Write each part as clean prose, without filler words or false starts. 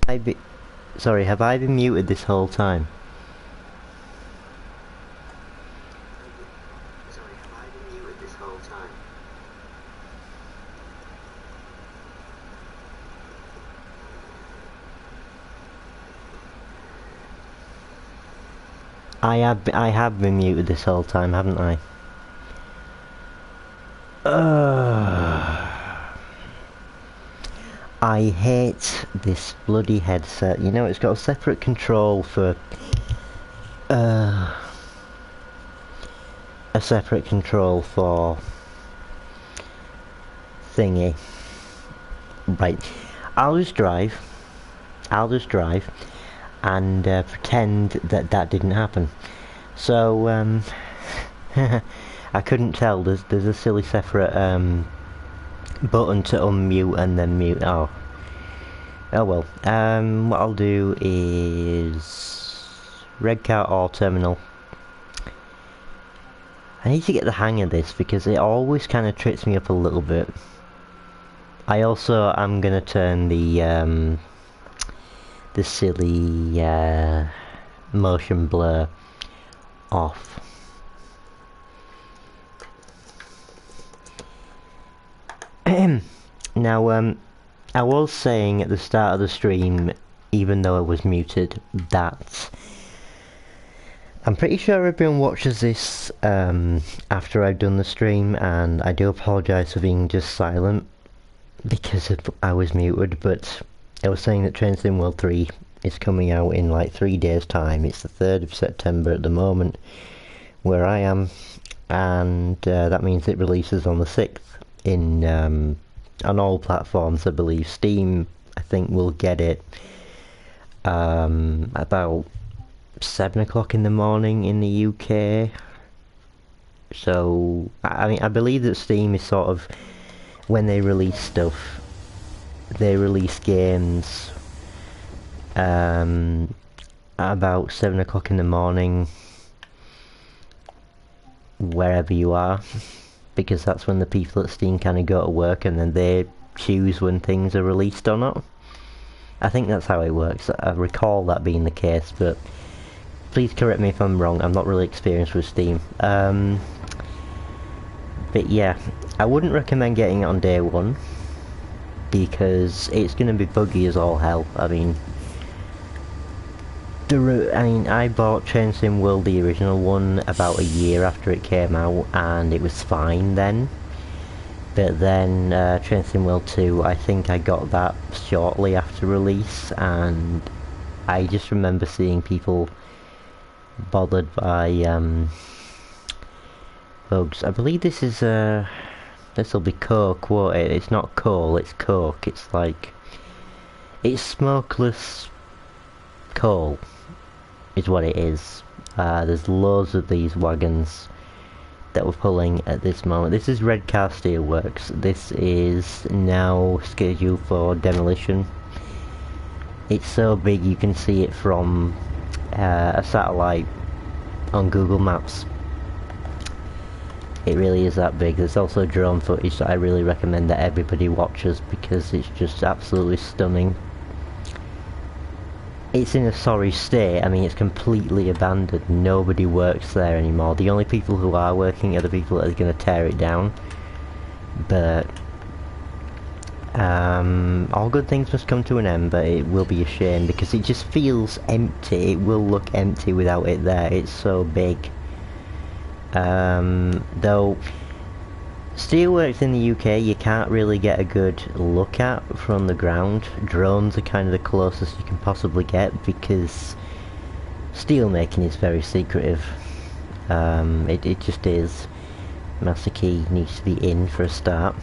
I be... Sorry, have I been muted this whole time? I have been muted this whole time, haven't I? I hate this bloody headset. You know, it's got a separate control for... a separate control for... thingy. Right. I'll just drive, and pretend that that didn't happen. So, I couldn't tell. There's a silly separate button to unmute and then mute. Oh well. What I'll do is red car or terminal. I need to get the hang of this because it always kind of trips me up a little bit. I also am gonna turn the silly motion blur off. Now, I was saying at the start of the stream, even though I was muted, that I'm pretty sure everyone watches this after I've done the stream, and I do apologise for being just silent because I was muted, but I was saying that Train Sim World 3 is coming out in like 3 days time. It's the 3rd of September at the moment where I am, and that means it releases on the 6th in on all platforms. I believe Steam, I think, will get it about 7 o'clock in the morning in the UK. So I mean, I believe that Steam is sort of, when they release stuff, they release games about 7 o'clock in the morning wherever you are, because that's when the people at Steam kind of go to work and then they choose when things are released or not. I think that's how it works. I recall that being the case, but please correct me if I'm wrong. I'm not really experienced with Steam. But yeah, I wouldn't recommend getting it on day one because it's going to be buggy as all hell. I mean, I bought Train Sim World, the original one, about a year after it came out, and it was fine then. But then Train Sim World 2, I think I got that shortly after release, and I just remember seeing people bothered by bugs. I believe this is this'll be coke, won't it? It's not coal, it's coke. It's like, it's smokeless coal is what it is. There's loads of these wagons that we're pulling at this moment. This is Redcar Steelworks. This is now scheduled for demolition. It's so big you can see it from a satellite on Google Maps. It really is that big. There's also drone footage that I really recommend that everybody watches because it's just absolutely stunning. It's in a sorry state. I mean, it's completely abandoned. Nobody works there anymore. The only people who are working are the people that are going to tear it down. But all good things must come to an end, but it will be a shame because it just feels empty. It will look empty without it there. It's so big. Though steelworks in the UK you can't really get a good look at from the ground. Drones are kind of the closest you can possibly get because steel making is very secretive. It just is. Master key needs to be in for a start.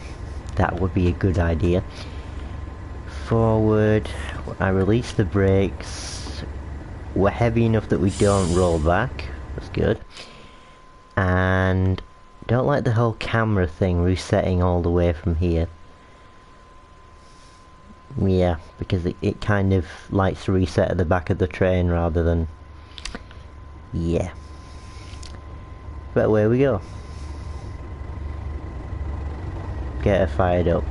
That would be a good idea. Forward. I release the brakes. We're heavy enough that we don't roll back. That's good. And don't like the whole camera thing resetting all the way from here. Yeah, because it kind of likes to reset at the back of the train rather than... yeah. But away we go. Get her fired up.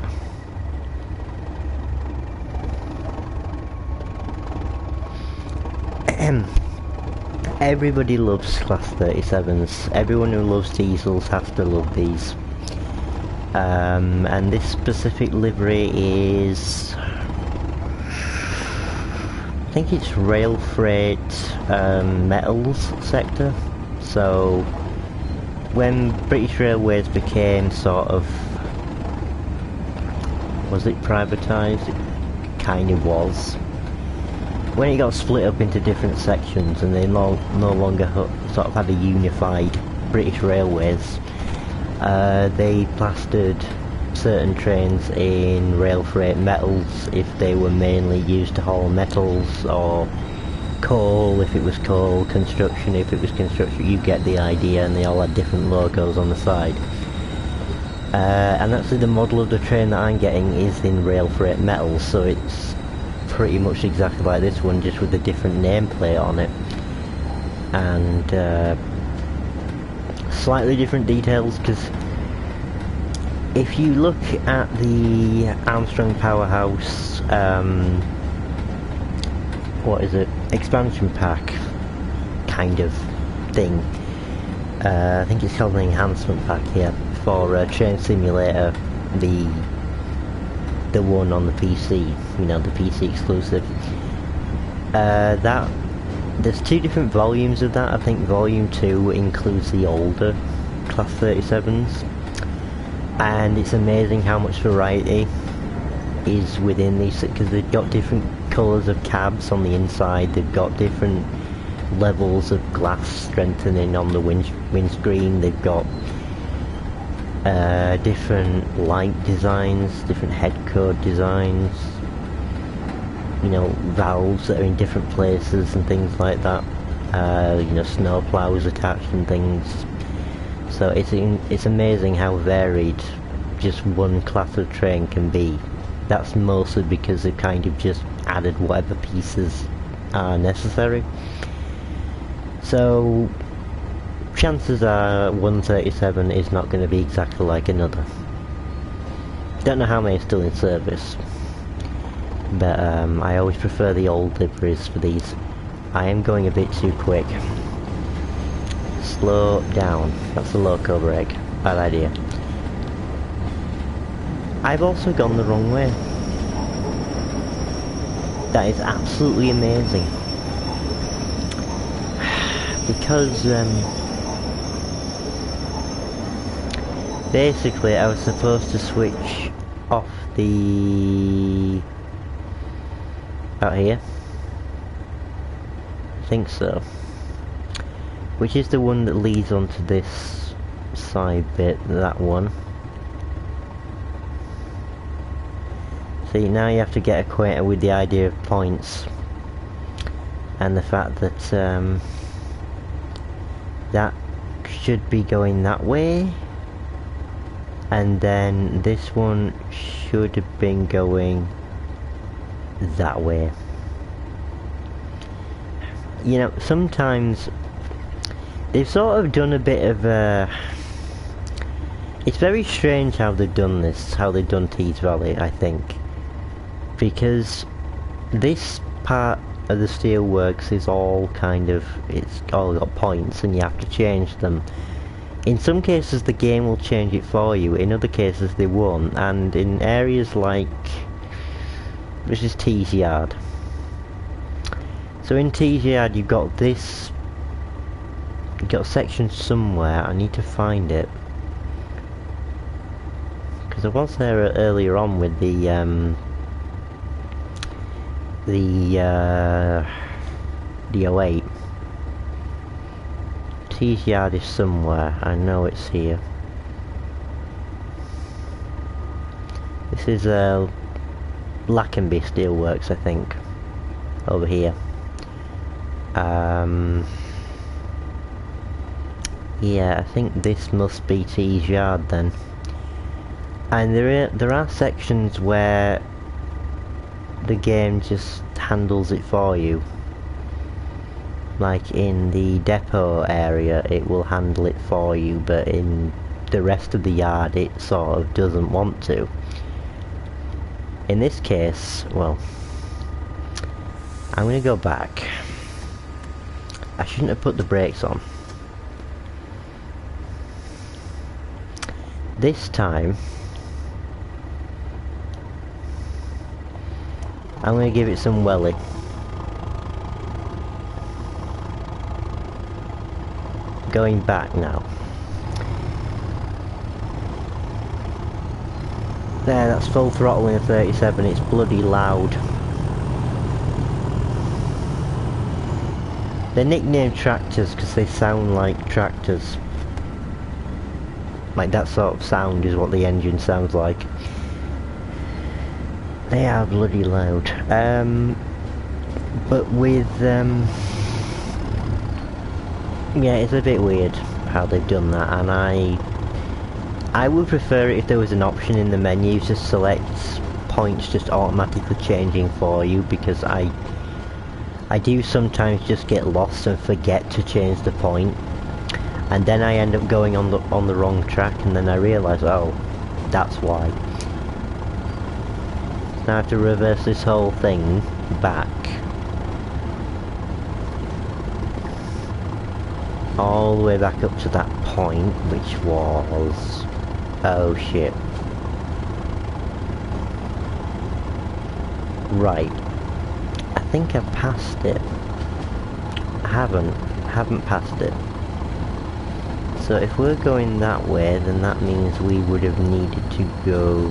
everybody loves Class 37s. Everyone who loves diesels has to love these. And this specific livery is... I think it's rail freight metals sector. So when British Railways became sort of... was it privatised? It kind of was. When it got split up into different sections and they no longer sort of had a unified British Railways, they plastered certain trains in rail freight metals if they were mainly used to haul metals, or coal if it was coal, construction if it was construction. You get the idea, and they all had different logos on the side. And actually the model of the train that I'm getting is in rail freight metals, so it's pretty much exactly like this one, just with a different nameplate on it. And slightly different details, because if you look at the Armstrong Powerhouse, what is it, expansion pack kind of thing, I think it's called an enhancement pack here, for Train Simulator, the one on the PC, you know, the PC exclusive. That there's two different volumes of that. I think volume 2 includes the older Class 37s, and it's amazing how much variety is within these, because they've got different colours of cabs on the inside, they've got different levels of glass strengthening on the windscreen, they've got different light designs, different head code designs, you know, valves that are in different places and things like that, you know, snow plows attached and things. So it's amazing how varied just one class of train can be. That's mostly because they've kind of just added whatever pieces are necessary. So chances are 137 is not going to be exactly like another. Don't know how many are still in service, but I always prefer the old liveries for these. I am going a bit too quick. Slow down. That's a loco brake. Bad idea. I've also gone the wrong way. That is absolutely amazing. Because basically I was supposed to switch off the... out here? I think so. Which is the one that leads onto this side bit, that one. See, now you have to get acquainted with the idea of points. And the fact that that should be going that way. And then this one should have been going that way. You know, sometimes they've sort of done a bit of a... It's very strange how they've done this, how they've done Tees Valley, I think. Because this part of the steelworks is all kind of... it's all got points and you have to change them. In some cases the game will change it for you, in other cases they won't, and in areas like... this is Tees Yard. So in Tees Yard you've got this... you've got a section somewhere, I need to find it. Because I was there earlier on with the 08. Tees Yard is somewhere, I know it's here. This is Lackenby Steelworks, I think, over here. Yeah, I think this must be Tees Yard then. And there are sections where the game just handles it for you. Like in the depot area it will handle it for you, but in the rest of the yard it sort of doesn't want to. In this case, well, I'm gonna go back. I shouldn't have put the brakes on. This time, I'm going to give it some welly. Going back now. There, that's full throttle in a 37, it's bloody loud. They're nicknamed tractors because they sound like tractors. Like that sort of sound is what the engine sounds like. They are bloody loud. But with, yeah, it's a bit weird how they've done that, and I would prefer it if there was an option in the menu to select points just automatically changing for you, because I do sometimes just get lost and forget to change the point, and then I end up going on the wrong track, and then I realise, oh, that's why. Now I have to reverse this whole thing back. All the way back up to that point, which was... oh shit. Right. I think I've passed it. I haven't passed it. So if we're going that way, then that means we would have needed to go...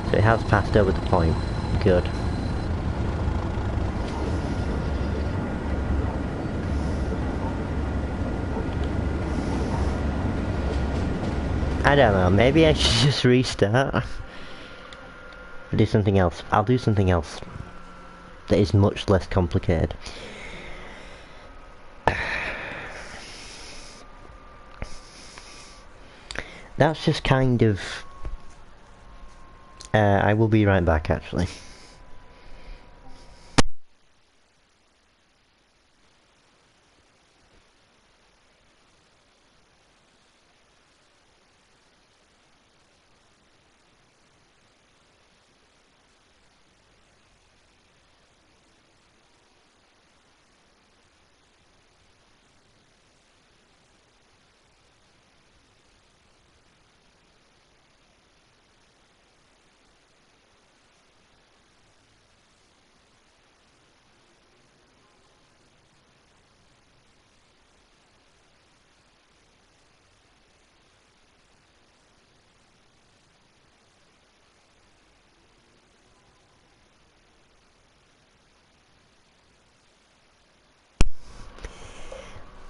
so it has passed over the point. Good. I don't know, maybe I should just restart. I'll do something else. I'll do something else that is much less complicated. That's just kind of... I will be right back, actually.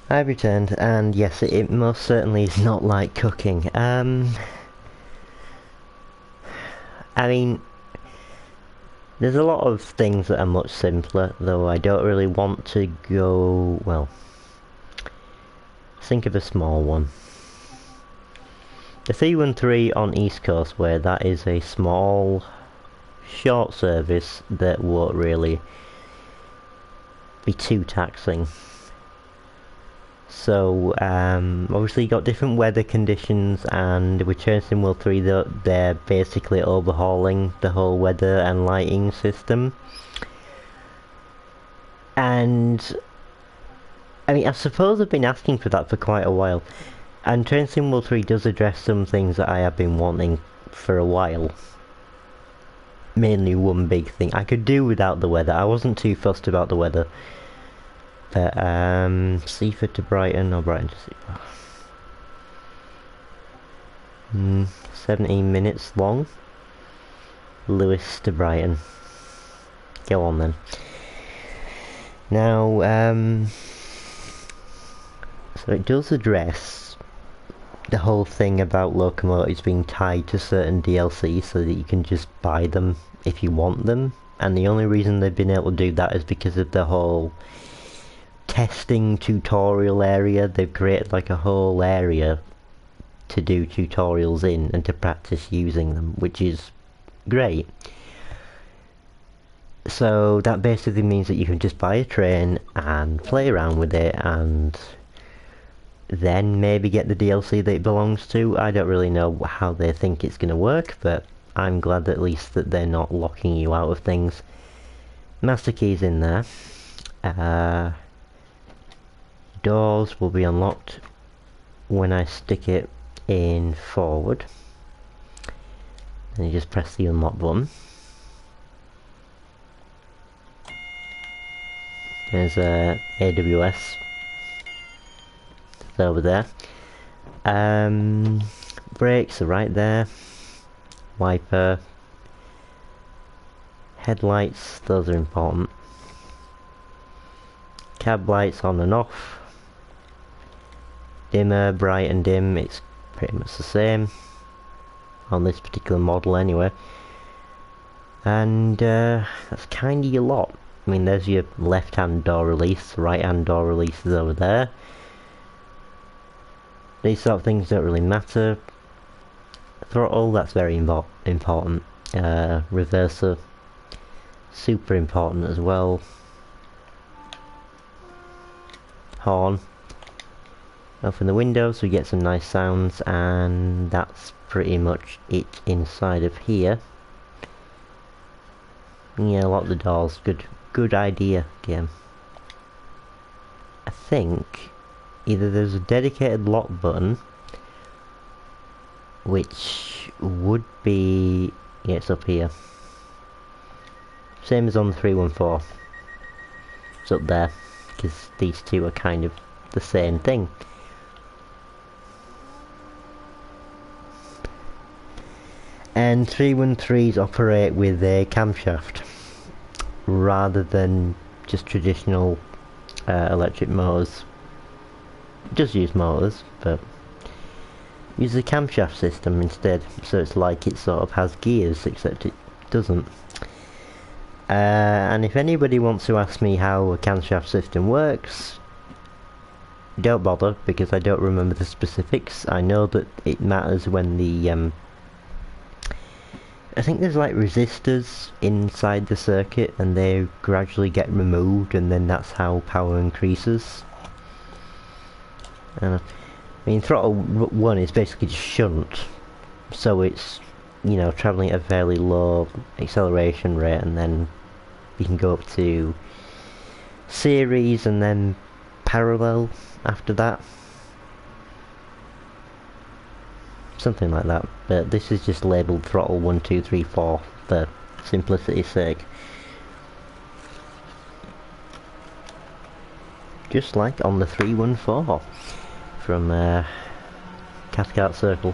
I've returned, and yes, it most certainly is not like cooking. I mean, there's a lot of things that are much simpler, though I don't really want to go, well, think of a small one. The 313 on East Coast Way, that is a small, short service that won't really be too taxing. So, obviously you got different weather conditions, and with Turnstile Mill 3 they're basically overhauling the whole weather and lighting system. And, I mean, I suppose I've been asking for that for quite a while. And Turnstile Mill 3 does address some things that I have been wanting for a while. Mainly one big thing. I could do without the weather. I wasn't too fussed about the weather. But, Seaford to Brighton, or Brighton to Seaford. 17 minutes long. Lewes to Brighton. Go on then. Now, so it does address the whole thing about locomotives being tied to certain DLC so that you can just buy them if you want them. And the only reason they've been able to do that is because of the whole testing tutorial area. They've created like a whole area to do tutorials in and to practice using them, which is great. So that basically means that you can just buy a train and play around with it, and then maybe get the DLC that it belongs to. I don't really know how they think it's going to work, but I'm glad at least that they're not locking you out of things. Master key's in there. Uh, doors will be unlocked when I stick it in forward. And you just press the unlock button. There's AWS. It's over there. Brakes are right there. Wiper. Headlights, those are important. Cab lights on and off. Dimmer, bright and dim, it's pretty much the same. On this particular model anyway. And that's kind of your lot. I mean, there's your left hand door release, right hand door release is over there. These sort of things don't really matter. Throttle, that's very important. Reverser, super important as well. Horn. Open the window so we get some nice sounds, and that's pretty much it inside of here. Yeah, lock the doors. Good idea, game. I think either there's a dedicated lock button, which would be... yeah, it's up here. Same as on the 314. It's up there, because these two are kind of the same thing. And 313s operate with a camshaft rather than just traditional electric motors. Just use motors, but use a camshaft system instead, so it's like it sort of has gears, except it doesn't. And if anybody wants to ask me how a camshaft system works, don't bother, because I don't remember the specifics. I know that it matters when the I think there's like resistors inside the circuit, and they gradually get removed, and then that's how power increases. I mean, throttle 1 is basically just shunt, so it's, you know, travelling at a fairly low acceleration rate, and then you can go up to series and then parallel after that. Something like that, but this is just labelled throttle 1, 2, 3, 4 for simplicity's sake. Just like on the 314 from Cathcart Circle.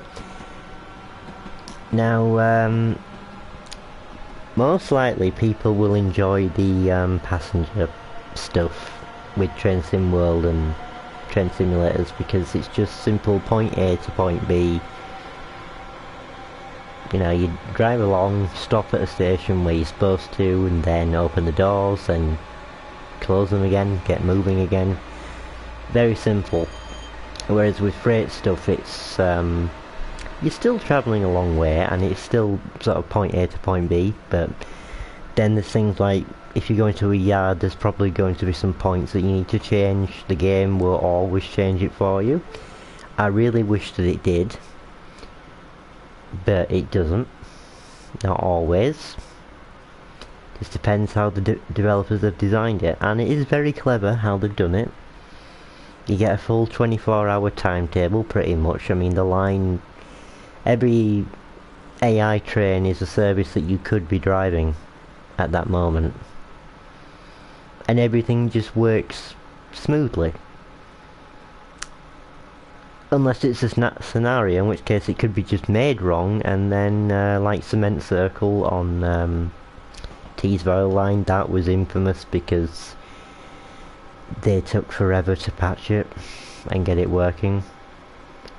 Now, most likely people will enjoy the passenger stuff with Train Sim World and Train Simulators, because it's just simple point A to point B. You know, you drive along, stop at a station where you're supposed to, and then open the doors and close them again, get moving again. Very simple. Whereas with freight stuff, it's you're still travelling a long way, and it's still sort of point A to point B, but then there's things like, if you're going to a yard, there's probably going to be some points that you need to change. The game will always change it for you. I really wish that it did, but it doesn't. Not always. Just depends how the developers have designed it, and it is very clever how they've done it. You get a full 24-hour timetable pretty much. I mean, the line, every AI train is a service that you could be driving at that moment, and everything just works smoothly. Unless it's a scenario, in which case it could be just made wrong, and then like Cement Circle on Teesville line, that was infamous because they took forever to patch it and get it working.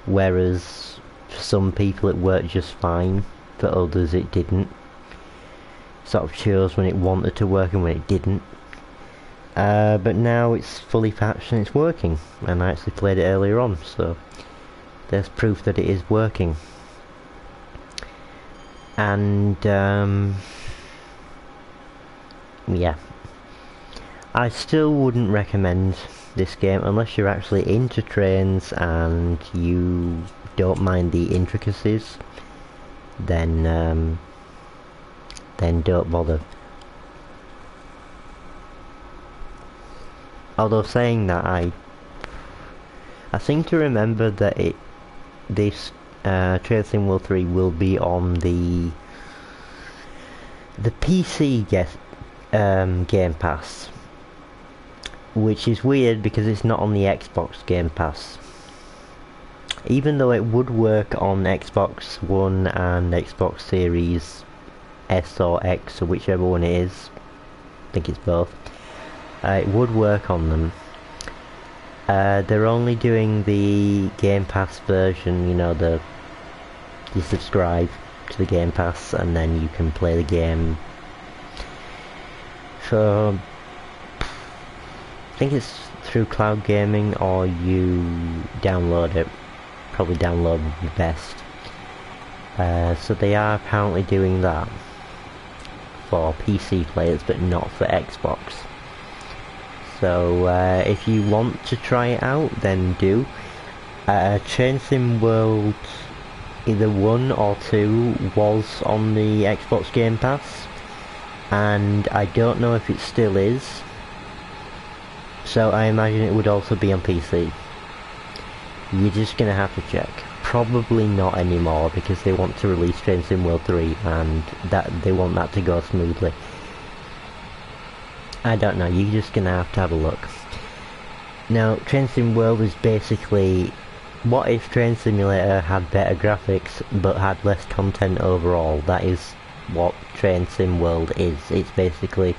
Whereas for some people it worked just fine, for others it didn't. Sort of chose when it wanted to work and when it didn't. But now it's fully patched and it's working, and I actually played it earlier on, so there's proof that it is working. And yeah, I still wouldn't recommend this game unless you're actually into trains and you don't mind the intricacies. Then don't bother. Although saying that, I seem to remember that this Train Sim World 3 will be on the PC Game Pass, which is weird because it's not on the Xbox Game Pass. Even though it would work on Xbox One and Xbox Series S or X or whichever one it is, I think it's both, it would work on them. They're only doing the Game Pass version, you know, you subscribe to the Game Pass and then you can play the game. So I think it's through cloud gaming or you download it. Probably download would be best. So they are apparently doing that for PC players but not for Xbox. So if you want to try it out, then do. Train Sim World either 1 or 2 was on the Xbox Game Pass, and I don't know if it still is, so I imagine it would also be on PC. You're just gonna have to check. Probably not anymore because they want to release Train Sim World 3 and they want that to go smoothly. I don't know, you're just gonna have a look. Now, Train Sim World is basically, what if Train Simulator had better graphics but had less content overall? That is what Train Sim World is. It's basically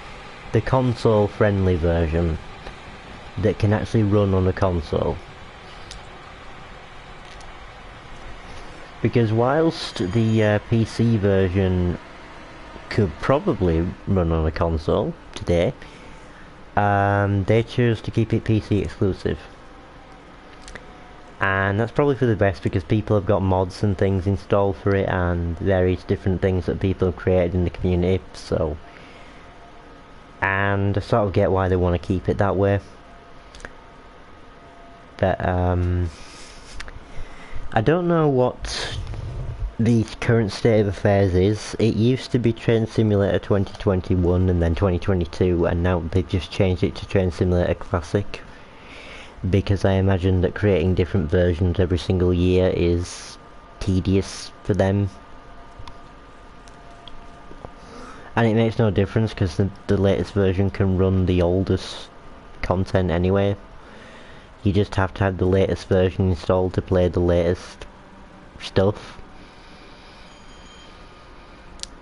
the console-friendly version that can actually run on a console. Because whilst the PC version could probably run on a console today, they chose to keep it PC exclusive. And that's probably for the best because people have got mods and things installed for it and various different things that people have created in the community, so... And I sort of get why they want to keep it that way. But, I don't know what the current state of affairs is. It used to be Train Simulator 2021 and then 2022, and now they've just changed it to Train Simulator Classic. Because I imagine that creating different versions every single year is tedious for them. And it makes no difference because the latest version can run the oldest content anyway. You just have to have the latest version installed to play the latest stuff.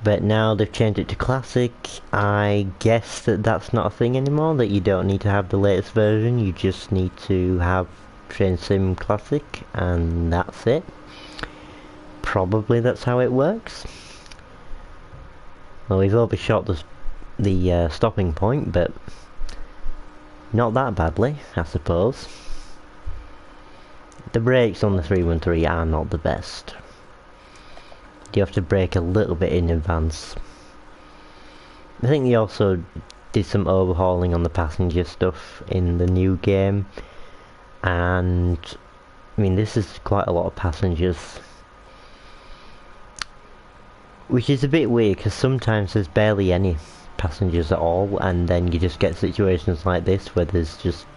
But now they've changed it to Classic. I guess that's not a thing anymore, that you don't need to have the latest version, you just need to have Train Sim Classic, and that's it. Probably that's how it works. Well, we've overshot the stopping point, but not that badly, I suppose. The brakes on the 313 are not the best. You have to brake a little bit in advance. I think they also did some overhauling on the passenger stuff in the new game, and I mean this is quite a lot of passengers, which is a bit weird because sometimes there's barely any passengers at all, and then you just get situations like this where there's just,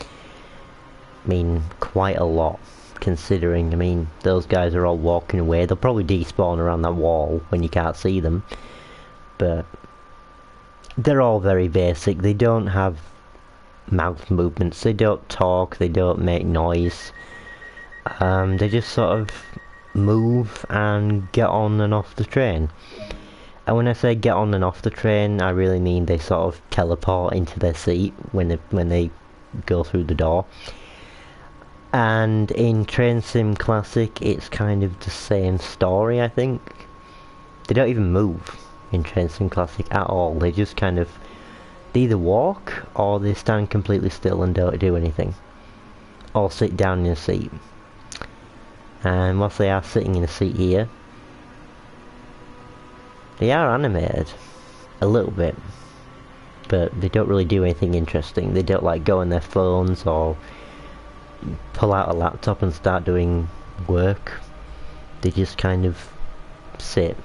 I mean, quite a lot. Considering, I mean, those guys are all walking away. They'll probably despawn around that wall when you can't see them. But they're all very basic. They don't have mouth movements. They don't talk. They don't make noise. They just sort of move and get on and off the train. And when I say get on and off the train, I really mean they sort of teleport into their seat when they go through the door. And in Train Sim Classic, it's kind of the same story, I think. They don't even move in Train Sim Classic at all. They just kind of, they either walk or they stand completely still and don't do anything. Or sit down in a seat. And whilst they are sitting in a seat here, they are animated. A little bit. But they don't really do anything interesting. They don't like go on their phones or pull out a laptop and start doing work. They just kind of sit.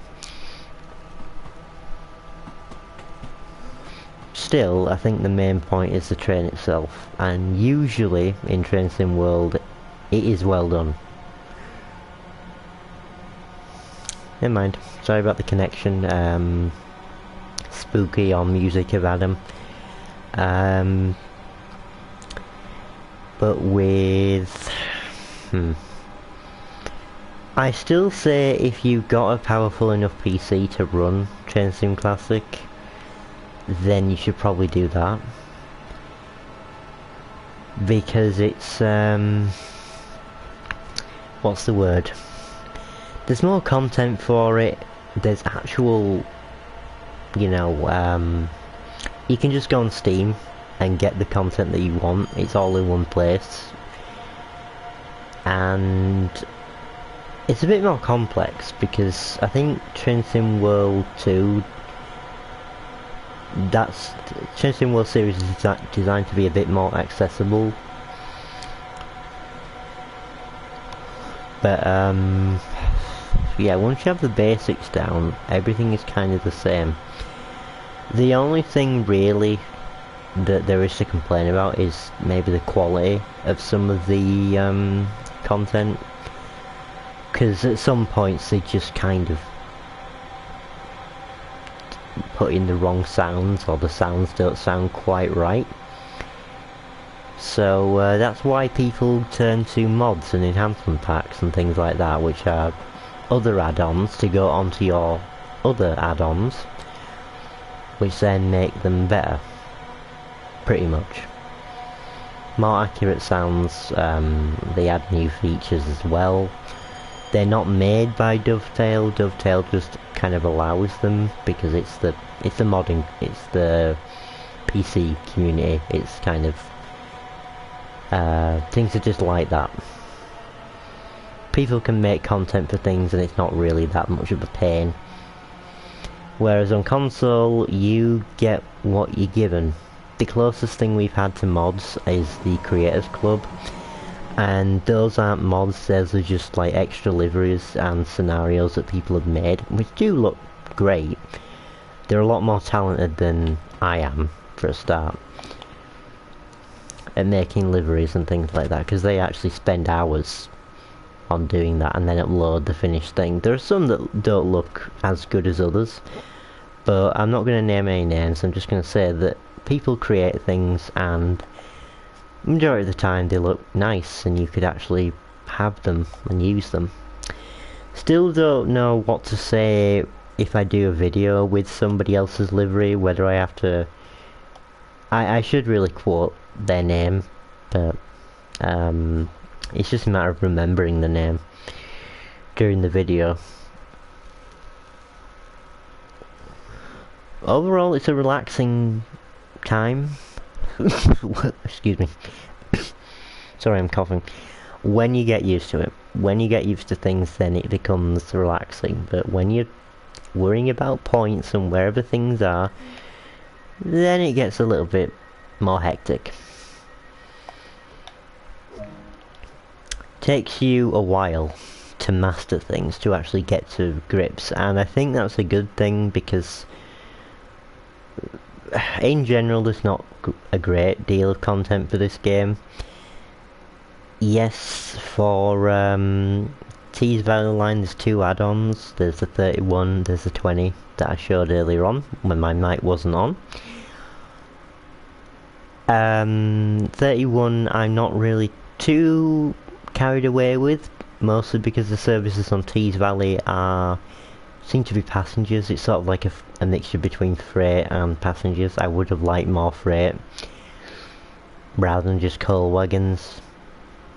still, I think the main point is the train itself, and usually in Train Sim World, it is well done. Never mind, sorry about the connection, spooky on Music of Adam. But with... I still say if you got a powerful enough PC to run Train Sim Classic, then you should probably do that. Because it's, what's the word? There's more content for it, there's actual, you know, you can just go on Steam and get the content that you want, it's all in one place. And it's a bit more complex because I think Train Sim World 2, Train Sim World series is designed to be a bit more accessible. But yeah, once you have the basics down, everything is kind of the same. The only thing really that there is to complain about is maybe the quality of some of the content, because at some points they just kind of put in the wrong sounds, or the sounds don't sound quite right. So that's why people turn to mods and enhancement packs and things like that, which are other add-ons to go onto your other add-ons, which then make them better, pretty much. More accurate sounds, they add new features as well. They're not made by Dovetail, Dovetail just kind of allows them because it's the modding, it's the PC community, it's kind of, things are just like that. People can make content for things and it's not really that much of a pain. Whereas on console, you get what you're given. The closest thing we've had to mods is the Creators Club, and those aren't mods, those are just like extra liveries and scenarios that people have made, which do look great. They're a lot more talented than I am, for a start, at making liveries and things like that, because they actually spend hours on doing that and then upload the finished thing. There are some that don't look as good as others, but I'm not going to name any names. I'm just going to say that people create things and majority of the time they look nice and you could actually have them and use them. Still don't know what to say if I do a video with somebody else's livery, whether I have to... I should really quote their name, but it's just a matter of remembering the name during the video. Overall, it's a relaxing time. Excuse me. Sorry, I'm coughing. When you get used to it, when you get used to things, then it becomes relaxing. But when you're worrying about points and wherever things are, then it gets a little bit more hectic. Takes you a while to master things, to actually get to grips, and I think that's a good thing because in general there's not a great deal of content for this game. Yes, for Tees Valley Line there's 2 add-ons, there's the 31, there's the 20 that I showed earlier on when my mic wasn't on. 31 I'm not really too carried away with, mostly because the services on Tees Valley seem to be passengers. It's sort of like a mixture between freight and passengers. I would have liked more freight rather than just coal wagons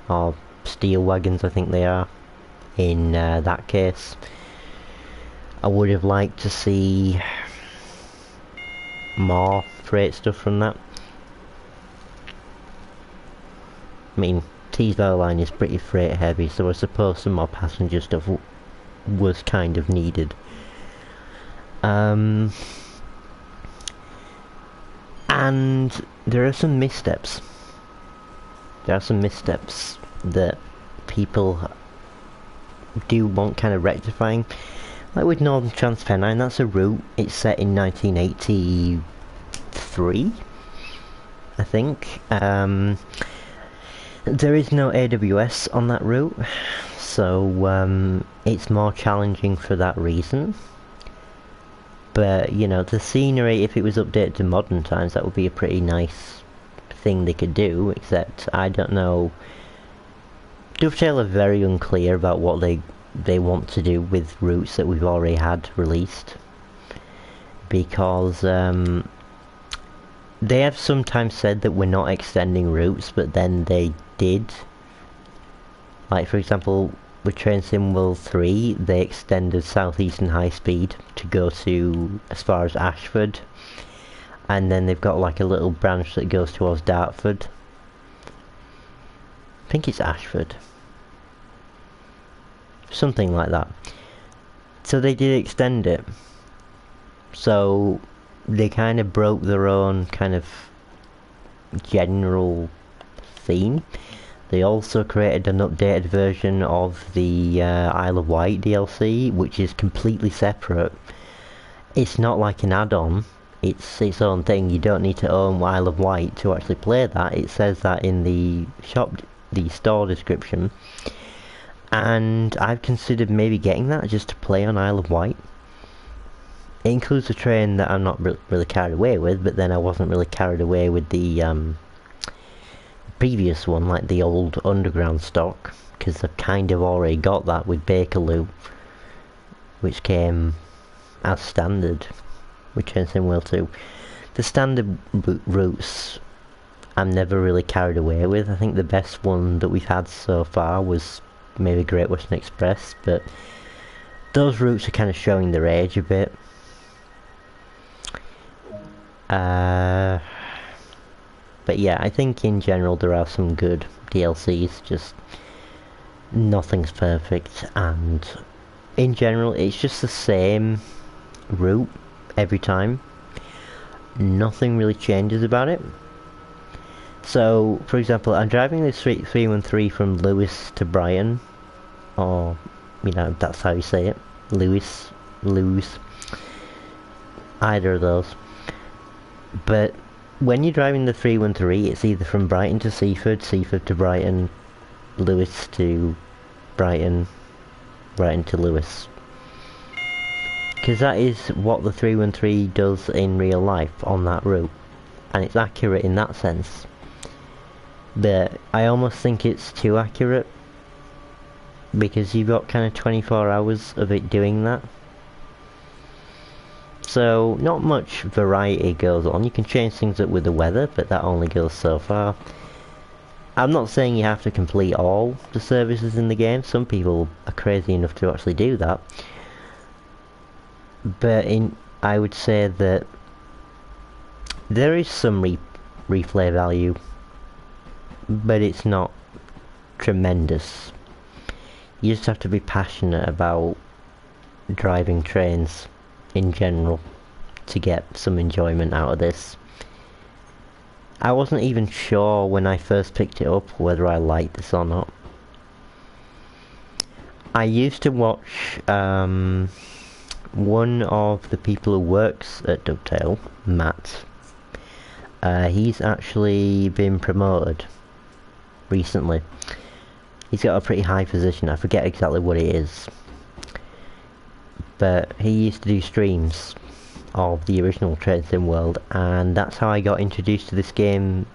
or steel wagons, I think they are in that case. I would have liked to see more freight stuff from that. I mean, Tees Valley Line is pretty freight heavy, so I suppose some more passenger stuff was kind of needed. And there are some missteps. There are some missteps that people do want kind of rectifying. Like with Northern Transpennine, that's a route, it's set in 1980 3, I think. There is no AWS on that route, so it's more challenging for that reason. But, you know, the scenery, if it was updated to modern times, that would be a pretty nice thing they could do, except I don't know. Dovetail are very unclear about what they want to do with routes that we've already had released, because they have sometimes said that we're not extending routes, but then they did. Like, for example, with Train Sim World 3, they extended Southeastern High Speed to go to as far as Ashford, and then they've got like a little branch that goes towards Dartford. I think it's Ashford. Something like that. So they did extend it. So they kind of broke their own kind of general theme. They also created an updated version of the Isle of Wight DLC, which is completely separate. It's not like an add-on, it's its own thing. You don't need to own Isle of Wight to actually play that. It says that in the store description. And I've considered maybe getting that just to play on Isle of Wight. It includes a train that I'm not really carried away with, but then I wasn't really carried away with the previous one, like the old underground stock, because I've kind of already got that with Bakerloo, which came as standard with Train Sim World 2. The standard routes I'm never really carried away with. I think the best one that we've had so far was maybe Great Western Express, but those routes are kind of showing their age a bit. But yeah, I think in general there are some good DLCs, just nothing's perfect, and in general it's just the same route every time. Nothing really changes about it. So, for example, I'm driving this 313 from Lewes to Brighton, or, you know, that's how you say it, Lewes, either of those. But when you're driving the 313, it's either from Brighton to Seaford, Seaford to Brighton, Lewes to Brighton, Brighton to Lewes. Because that is what the 313 does in real life on that route, and it's accurate in that sense. But I almost think it's too accurate, because you've got kind of 24 hours of it doing that. So not much variety goes on. You can change things up with the weather, but that only goes so far. I'm not saying you have to complete all the services in the game. Some people are crazy enough to actually do that. But I would say that there is some replay value, but it's not tremendous. You just have to be passionate about driving trains in general to get some enjoyment out of this. I wasn't even sure when I first picked it up whether I liked this or not. I used to watch one of the people who works at Dovetail, Matt. He's actually been promoted recently. He's got a pretty high position, I forget exactly what it is. But he used to do streams of the original Train Sim World, and that's how I got introduced to this game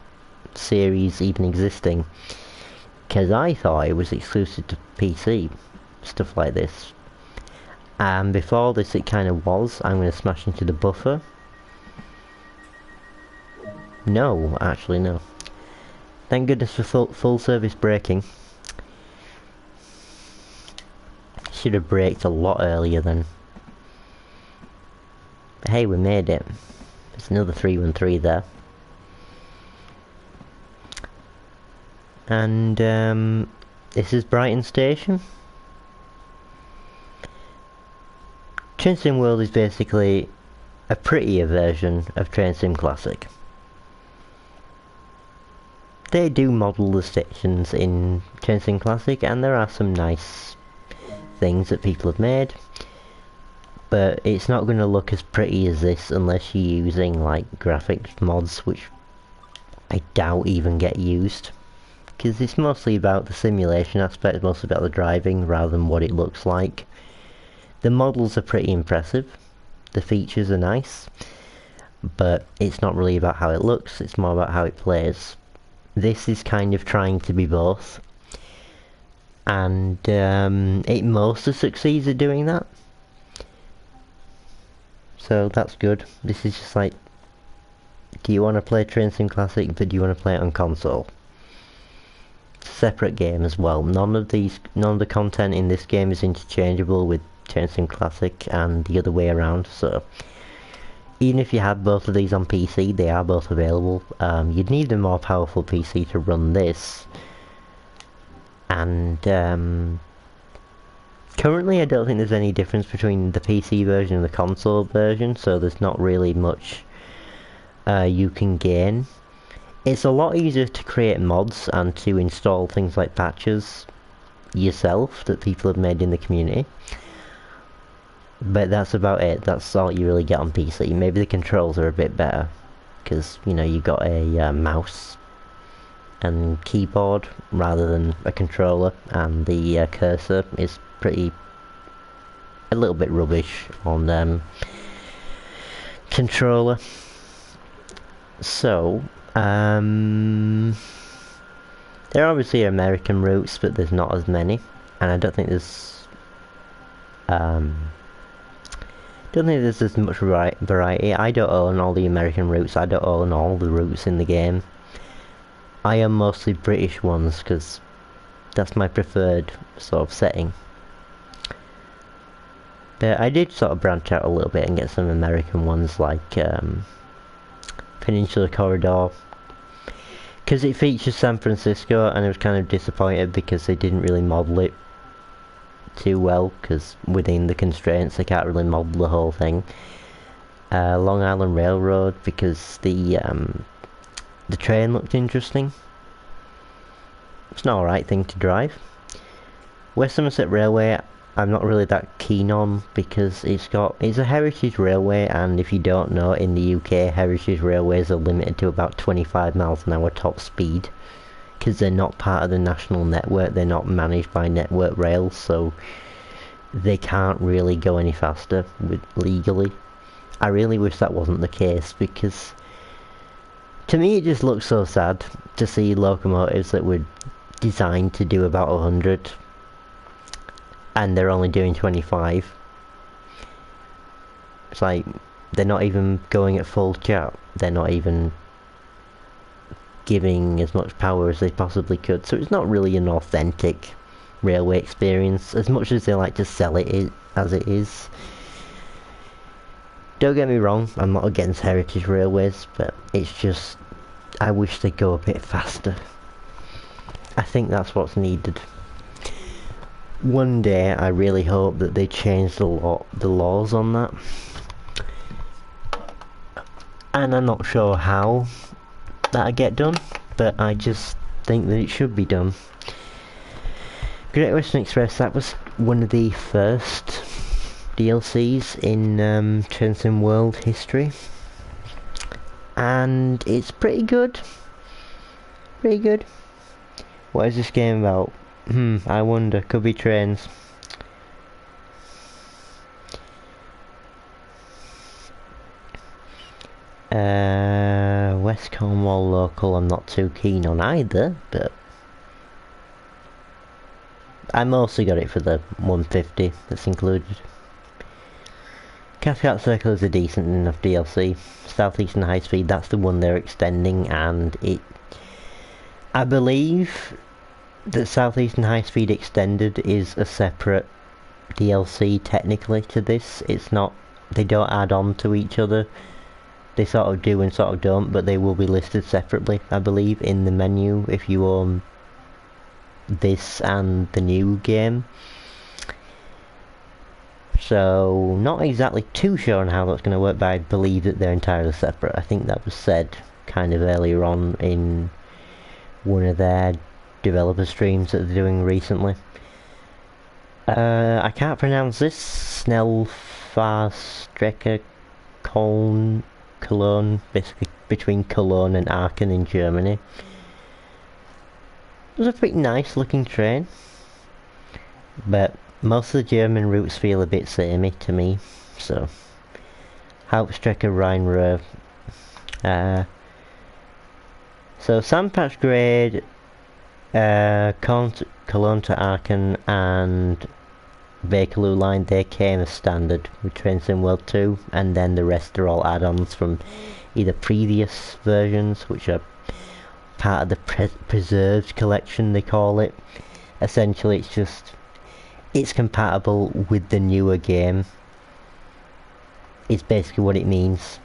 series even existing. Because I thought it was exclusive to PC, stuff like this. And before this it kind of was. I'm going to smash into the buffer. No, actually no. Thank goodness for full service braking. Should have braked a lot earlier then. But hey, we made it. There's another 313 there. And this is Brighton Station. Train Sim World is basically a prettier version of Train Sim Classic. They do model the stations in Train Sim Classic, and there are some nice things that people have made. but it's not going to look as pretty as this unless you're using like graphics mods, which I doubt even get used. Because it's mostly about the simulation aspect, mostly about the driving rather than what it looks like. The models are pretty impressive, the features are nice, but it's not really about how it looks, it's more about how it plays. This is kind of trying to be both, and it mostly succeeds at doing that. So that's good. This is just like, do you want to play Train Sim Classic, but do you want to play it on console? Separate game as well. None of the content in this game is interchangeable with Train Sim Classic and the other way around, so even if you had both of these on PC, they are both available. You'd need a more powerful PC to run this, and currently I don't think there's any difference between the PC version and the console version, so there's not really much you can gain. It's a lot easier to create mods and to install things like patches yourself that people have made in the community. But that's about it. That's all you really get on PC. Maybe the controls are a bit better, because, you know, you got a mouse and keyboard rather than a controller, and the cursor is a little bit rubbish on controller. So, there obviously are American routes, but there's not as many, and I don't think there's as much variety. I don't own all the American routes, I don't own all the routes in the game. I own mostly British ones, because that's my preferred sort of setting. But I did sort of branch out a little bit and get some American ones, like Peninsula Corridor, because it features San Francisco, and I was kind of disappointed because they didn't really model it too well, because within the constraints they can't really model the whole thing. Long Island Railroad, because the train looked interesting. It's an alright thing to drive. West Somerset Railway I'm not really that keen on, because it's a heritage railway, and if you don't know, in the UK heritage railways are limited to about 25 miles an hour top speed, because they're not part of the national network, they're not managed by Network Rail, so they can't really go any faster legally. I really wish that wasn't the case, because to me it just looks so sad to see locomotives that were designed to do about 100 and they're only doing 25. It's like, they're not even going at full chat, they're not even giving as much power as they possibly could, so it's not really an authentic railway experience, as much as they like to sell it as it is. Don't get me wrong, I'm not against heritage railways, but it's just, I wish they'd go a bit faster. I think that's what's needed. One day I really hope that they change the laws on that, and I'm not sure how that'll get done, but I just think that it should be done. Great Western Express, that was one of the first DLCs in Train Sim World history, and it's pretty good. Pretty good. What is this game about? I wonder. Could be trains. West Cornwall local I'm not too keen on either, but I mostly got it for the 150 that's included. Cathcart Circle is a decent enough DLC. Southeastern High Speed, that's the one they're extending, and I believe that Southeastern High Speed Extended is a separate DLC technically to this. It's not, they don't add on to each other. They sort of do and sort of don't, but they will be listed separately, I believe, in the menu if you own this and the new game. So, not exactly too sure on how that's going to work, but I believe that they're entirely separate. I think that was said kind of earlier on in one of their developer streams that they're doing recently. I can't pronounce this. Fahrstrecke Cologne, basically between Cologne and Aachen in Germany. It was a pretty nice looking train, but most of the German routes feel a bit samey to me, so Hauptstrecke Rhein-Ruhr. So Sandpatch Grade, Cologne to Aachen and Bakerloo line, they came as standard with Train Sim World 2, and then the rest are all add-ons from either previous versions, which are part of the preserved collection they call it. Essentially it's compatible with the newer game. It's basically what it means.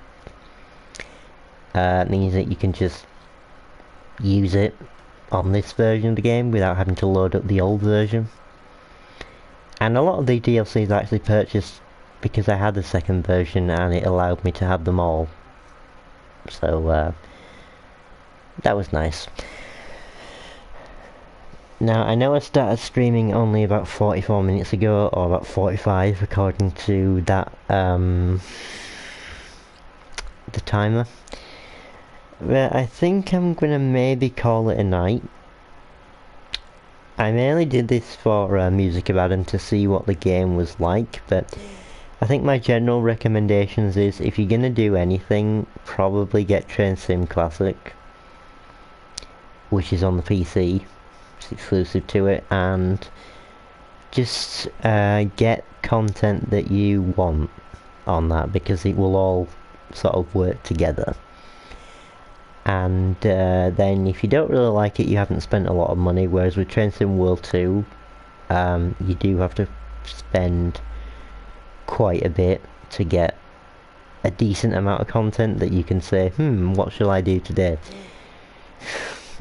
It means that you can just use it on this version of the game without having to load up the old version. And a lot of the DLCs I actually purchased because I had the second version and it allowed me to have them all. So that was nice. Now I know I started streaming only about 44 minutes ago, or about 45 according to that the timer. But I think I'm gonna maybe call it a night. I mainly did this for Music of Adam to see what the game was like, but I think my general recommendations is, if you're gonna do anything, probably get Train Sim Classic, which is on the PC, it's exclusive to it, and just get content that you want on that, because it will all sort of work together. And then if you don't really like it, you haven't spent a lot of money, whereas with Train Sim World 2 you do have to spend quite a bit to get a decent amount of content that you can say, what shall I do today?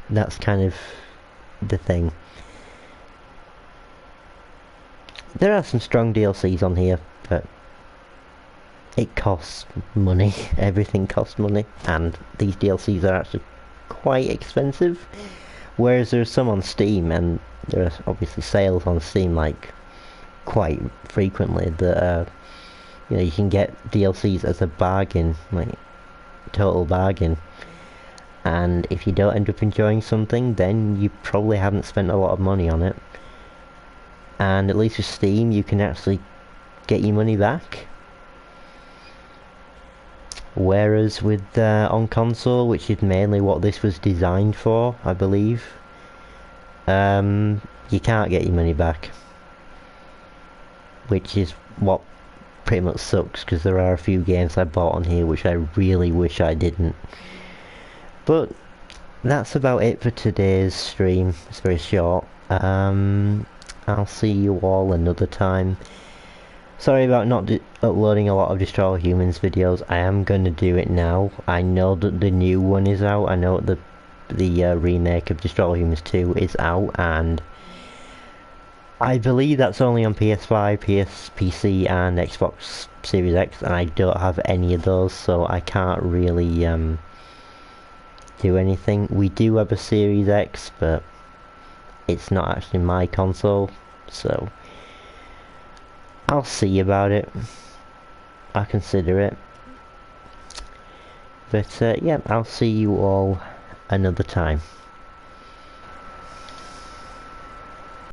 That's kind of the thing. There are some strong DLCs on here, but it costs money. Everything costs money, and these DLCs are actually quite expensive. Whereas there's some on Steam, and there are obviously sales on Steam like quite frequently that you can get DLCs as a bargain, like total bargain. And if you don't end up enjoying something, then you probably haven't spent a lot of money on it. And at least with Steam, you can actually get your money back. Whereas with on console, which is mainly what this was designed for, I believe, you can't get your money back, which is what pretty much sucks, because there are a few games I bought on here which I really wish I didn't. But that's about it for today's stream. It's very short. I'll see you all another time. Sorry about not uploading a lot of Destroy All Humans videos. I am going to do it now. I know that the new one is out. I know the remake of Destroy All Humans 2 is out, and I believe that's only on PS5, PC and Xbox Series X, and I don't have any of those, so I can't really do anything. We do have a Series X, but it's not actually my console, so I'll see about it. I'll consider it. But yeah, I'll see you all another time.